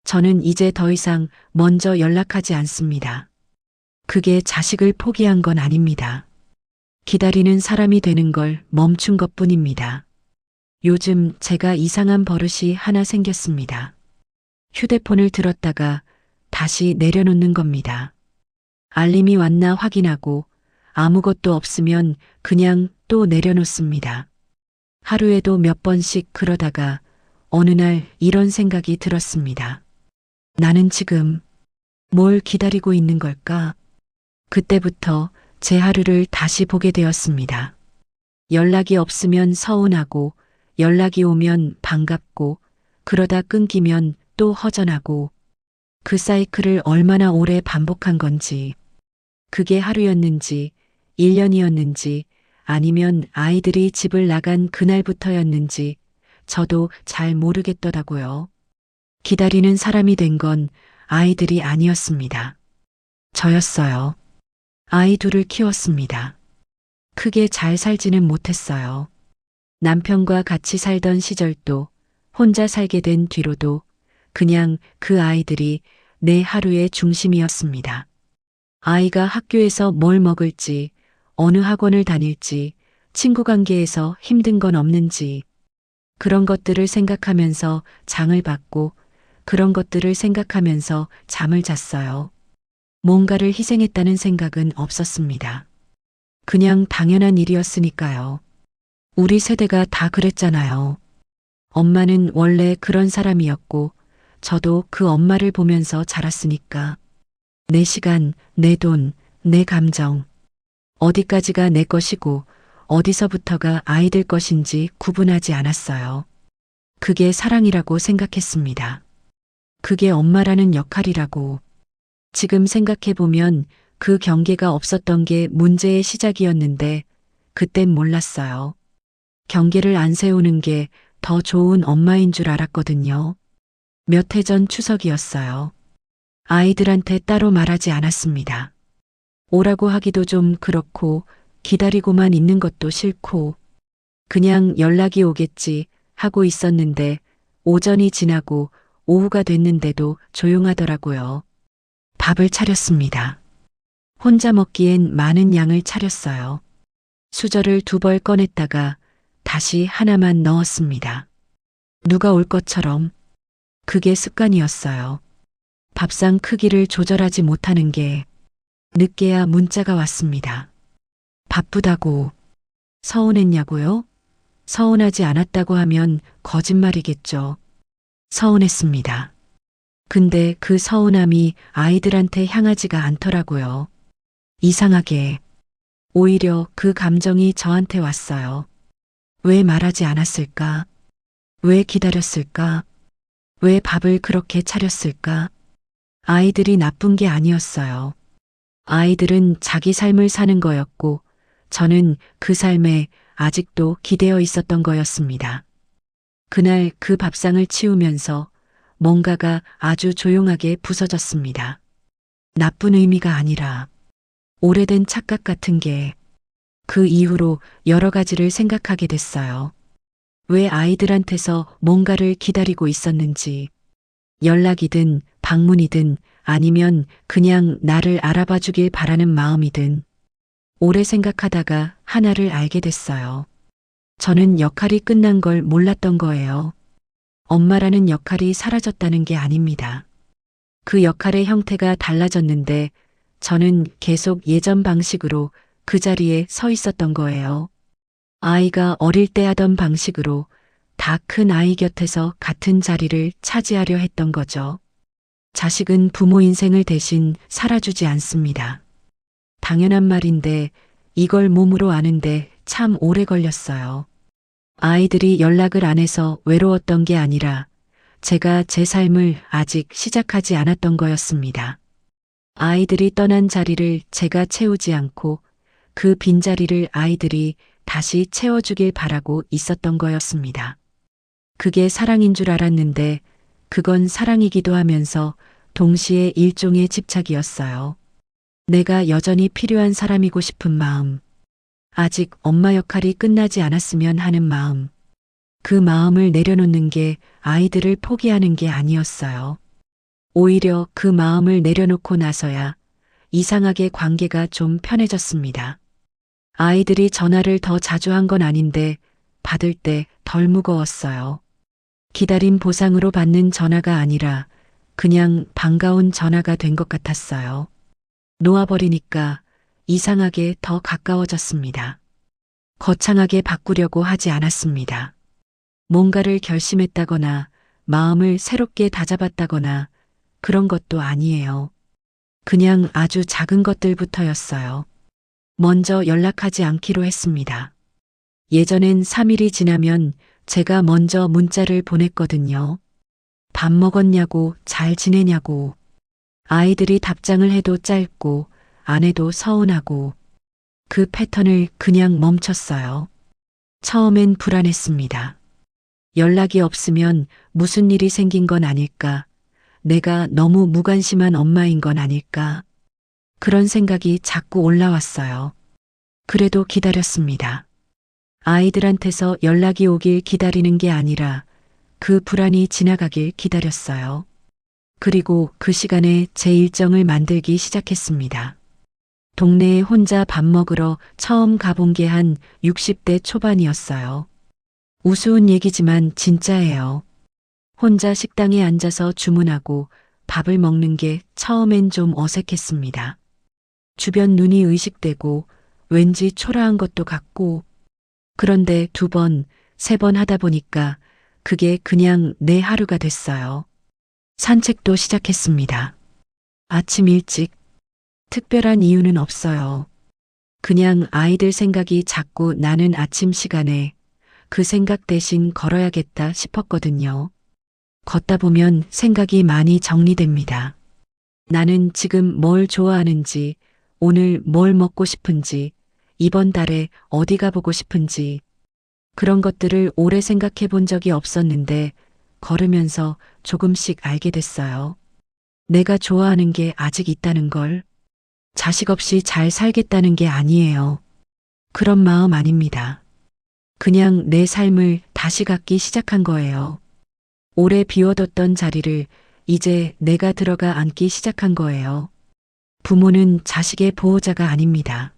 저는 이제 더 이상 먼저 연락하지 않습니다. 그게 자식을 포기한 건 아닙니다. 기다리는 사람이 되는 걸 멈춘 것뿐입니다. 요즘 제가 이상한 버릇이 하나 생겼습니다. 휴대폰을 들었다가 다시 내려놓는 겁니다. 알림이 왔나 확인하고 아무것도 없으면 그냥 또 내려놓습니다. 하루에도 몇 번씩 그러다가 어느 날 이런 생각이 들었습니다. 나는 지금 뭘 기다리고 있는 걸까? 그때부터 제 하루를 다시 보게 되었습니다. 연락이 없으면 서운하고 연락이 오면 반갑고 그러다 끊기면 또 허전하고 그 사이클을 얼마나 오래 반복한 건지 그게 하루였는지 1년이었는지 아니면 아이들이 집을 나간 그날부터였는지 저도 잘 모르겠더라고요. 기다리는 사람이 된 건 아이들이 아니었습니다. 저였어요. 아이 둘을 키웠습니다. 크게 잘 살지는 못했어요. 남편과 같이 살던 시절도 혼자 살게 된 뒤로도 그냥 그 아이들이 내 하루의 중심이었습니다. 아이가 학교에서 뭘 먹을지, 어느 학원을 다닐지, 친구 관계에서 힘든 건 없는지, 그런 것들을 생각하면서 장을 봤고, 그런 것들을 생각하면서 잠을 잤어요. 뭔가를 희생했다는 생각은 없었습니다. 그냥 당연한 일이었으니까요. 우리 세대가 다 그랬잖아요. 엄마는 원래 그런 사람이었고, 저도 그 엄마를 보면서 자랐으니까. 내 시간, 내 돈, 내 감정. 어디까지가 내 것이고, 어디서부터가 아이들 것인지 구분하지 않았어요. 그게 사랑이라고 생각했습니다. 그게 엄마라는 역할이라고. 지금 생각해보면 그 경계가 없었던 게 문제의 시작이었는데 그땐 몰랐어요. 경계를 안 세우는 게 더 좋은 엄마인 줄 알았거든요. 몇 해 전 추석이었어요. 아이들한테 따로 말하지 않았습니다. 오라고 하기도 좀 그렇고 기다리고만 있는 것도 싫고 그냥 연락이 오겠지 하고 있었는데 오전이 지나고 오후가 됐는데도 조용하더라고요. 밥을 차렸습니다. 혼자 먹기엔 많은 양을 차렸어요. 수저를 2벌 꺼냈다가 다시 하나만 넣었습니다. 누가 올 것처럼. 그게 습관이었어요. 밥상 크기를 조절하지 못하는 게 늦게야 문자가 왔습니다. 바쁘다고. 서운했냐고요? 서운하지 않았다고 하면 거짓말이겠죠. 서운했습니다. 근데 그 서운함이 아이들한테 향하지가 않더라고요. 이상하게. 오히려 그 감정이 저한테 왔어요. 왜 말하지 않았을까? 왜 기다렸을까? 왜 밥을 그렇게 차렸을까? 아이들이 나쁜 게 아니었어요. 아이들은 자기 삶을 사는 거였고, 저는 그 삶에 아직도 기대어 있었던 거였습니다. 그날 그 밥상을 치우면서 뭔가가 아주 조용하게 부서졌습니다. 나쁜 의미가 아니라 오래된 착각 같은 게 그 이후로 여러 가지를 생각하게 됐어요. 왜 아이들한테서 뭔가를 기다리고 있었는지, 연락이든 방문이든 아니면 그냥 나를 알아봐 주길 바라는 마음이든 오래 생각하다가 하나를 알게 됐어요. 저는 역할이 끝난 걸 몰랐던 거예요. 엄마라는 역할이 사라졌다는 게 아닙니다. 그 역할의 형태가 달라졌는데 저는 계속 예전 방식으로 그 자리에 서 있었던 거예요. 아이가 어릴 때 하던 방식으로 다 큰 아이 곁에서 같은 자리를 차지하려 했던 거죠. 자식은 부모 인생을 대신 살아주지 않습니다. 당연한 말인데 이걸 몸으로 아는데 참 오래 걸렸어요. 아이들이 연락을 안 해서 외로웠던 게 아니라 제가 제 삶을 아직 시작하지 않았던 거였습니다. 아이들이 떠난 자리를 제가 채우지 않고 그 빈자리를 아이들이 다시 채워주길 바라고 있었던 거였습니다. 그게 사랑인 줄 알았는데 그건 사랑이기도 하면서 동시에 일종의 집착이었어요. 내가 여전히 필요한 사람이고 싶은 마음, 아직 엄마 역할이 끝나지 않았으면 하는 마음, 그 마음을 내려놓는 게 아이들을 포기하는 게 아니었어요. 오히려 그 마음을 내려놓고 나서야 이상하게 관계가 좀 편해졌습니다. 아이들이 전화를 더 자주 한 건 아닌데 받을 때 덜 무거웠어요. 기다린 보상으로 받는 전화가 아니라 그냥 반가운 전화가 된 것 같았어요. 놓아버리니까 이상하게 더 가까워졌습니다. 거창하게 바꾸려고 하지 않았습니다. 뭔가를 결심했다거나 마음을 새롭게 다잡았다거나 그런 것도 아니에요. 그냥 아주 작은 것들부터였어요. 먼저 연락하지 않기로 했습니다. 예전엔 3일이 지나면 제가 먼저 문자를 보냈거든요. 밥 먹었냐고, 잘 지내냐고. 아이들이 답장을 해도 짧고 안 해도 서운하고 그 패턴을 그냥 멈췄어요. 처음엔 불안했습니다. 연락이 없으면 무슨 일이 생긴 건 아닐까? 내가 너무 무관심한 엄마인 건 아닐까? 그런 생각이 자꾸 올라왔어요. 그래도 기다렸습니다. 아이들한테서 연락이 오길 기다리는 게 아니라 그 불안이 지나가길 기다렸어요. 그리고 그 시간에 제 일정을 만들기 시작했습니다. 동네에 혼자 밥 먹으러 처음 가본 게 한 60대 초반이었어요. 우스운 얘기지만 진짜예요. 혼자 식당에 앉아서 주문하고 밥을 먹는 게 처음엔 좀 어색했습니다. 주변 눈이 의식되고 왠지 초라한 것도 같고 그런데 2번, 3번 하다 보니까 그게 그냥 내 하루가 됐어요. 산책도 시작했습니다. 아침 일찍. 특별한 이유는 없어요. 그냥 아이들 생각이 자꾸 나는 아침 시간에 그 생각 대신 걸어야겠다 싶었거든요. 걷다 보면 생각이 많이 정리됩니다. 나는 지금 뭘 좋아하는지, 오늘 뭘 먹고 싶은지, 이번 달에 어디 가보고 싶은지, 그런 것들을 오래 생각해 본 적이 없었는데 걸으면서 조금씩 알게 됐어요. 내가 좋아하는 게 아직 있다는 걸. 자식 없이 잘 살겠다는 게 아니에요. 그런 마음 아닙니다. 그냥 내 삶을 다시 갖기 시작한 거예요. 오래 비워뒀던 자리를 이제 내가 들어가 앉기 시작한 거예요. 부모는 자식의 보호자가 아닙니다.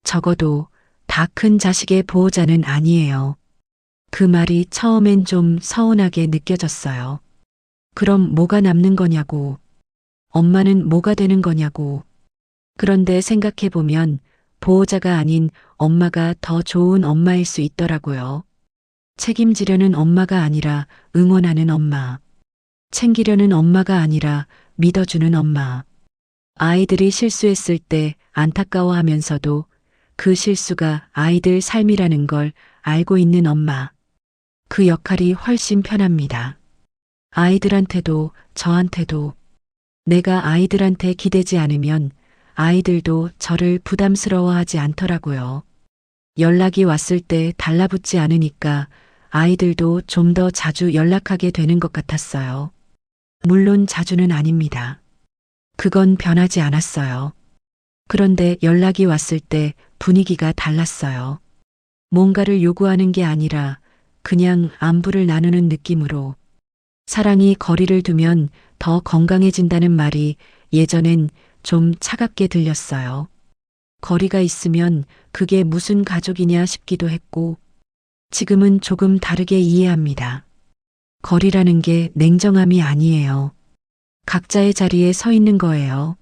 적어도 다 큰 자식의 보호자는 아니에요. 그 말이 처음엔 좀 서운하게 느껴졌어요. 그럼 뭐가 남는 거냐고. 엄마는 뭐가 되는 거냐고. 그런데 생각해보면 보호자가 아닌 엄마가 더 좋은 엄마일 수 있더라고요. 책임지려는 엄마가 아니라 응원하는 엄마. 챙기려는 엄마가 아니라 믿어주는 엄마. 아이들이 실수했을 때 안타까워하면서도 그 실수가 아이들 삶이라는 걸 알고 있는 엄마. 그 역할이 훨씬 편합니다. 아이들한테도 저한테도. 내가 아이들한테 기대지 않으면 아이들도 저를 부담스러워하지 않더라고요. 연락이 왔을 때 달라붙지 않으니까 아이들도 좀 더 자주 연락하게 되는 것 같았어요. 물론 자주는 아닙니다. 그건 변하지 않았어요. 그런데 연락이 왔을 때 분위기가 달랐어요. 뭔가를 요구하는 게 아니라 그냥 안부를 나누는 느낌으로. 사랑이 거리를 두면 더 건강해진다는 말이 예전엔 좀 차갑게 들렸어요. 거리가 있으면 그게 무슨 가족이냐 싶기도 했고, 지금은 조금 다르게 이해합니다. 거리라는 게 냉정함이 아니에요. 각자의 자리에 서 있는 거예요.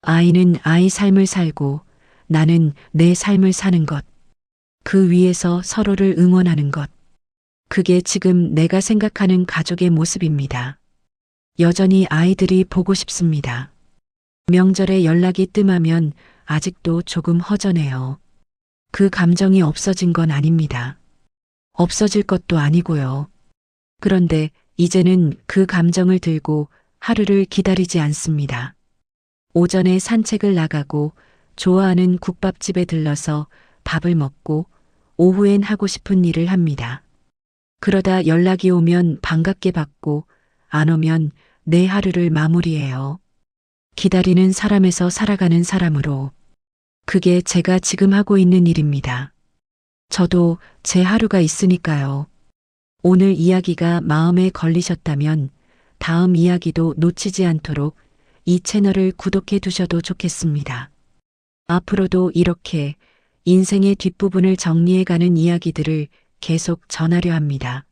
아이는 아이 삶을 살고 나는 내 삶을 사는 것. 그 위에서 서로를 응원하는 것. 그게 지금 내가 생각하는 가족의 모습입니다. 여전히 아이들이 보고 싶습니다. 명절에 연락이 뜸하면 아직도 조금 허전해요. 그 감정이 없어진 건 아닙니다. 없어질 것도 아니고요. 그런데 이제는 그 감정을 들고 하루를 기다리지 않습니다. 오전에 산책을 나가고 좋아하는 국밥집에 들러서 밥을 먹고 오후엔 하고 싶은 일을 합니다. 그러다 연락이 오면 반갑게 받고 안 오면 내 하루를 마무리해요. 기다리는 사람에서 살아가는 사람으로. 그게 제가 지금 하고 있는 일입니다. 저도 제 하루가 있으니까요. 오늘 이야기가 마음에 걸리셨다면 다음 이야기도 놓치지 않도록 이 채널을 구독해 두셔도 좋겠습니다. 앞으로도 이렇게 인생의 뒷부분을 정리해가는 이야기들을 계속 전하려 합니다.